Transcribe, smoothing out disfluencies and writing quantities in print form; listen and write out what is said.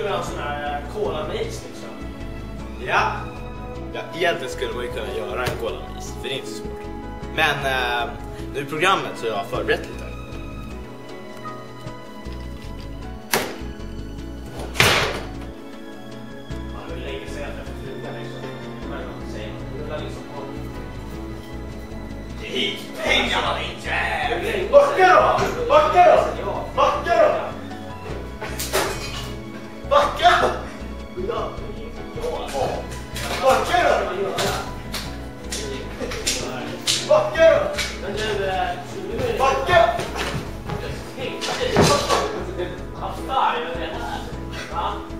skulle vi ha en sån här cola-mix liksom. Ja. Ja, egentligen skulle man ju kunna göra en cola-mix, för det är inte så svårt. Men nu i programmet så har jag förberett lite. Hur länge sedan jag träffade frugan liksom. Hit pengarna din jävel! Backa då! Backa då! Backa då! Backa! Backa då! Backa då! Men du, Backa! vad fan gör det här? Va?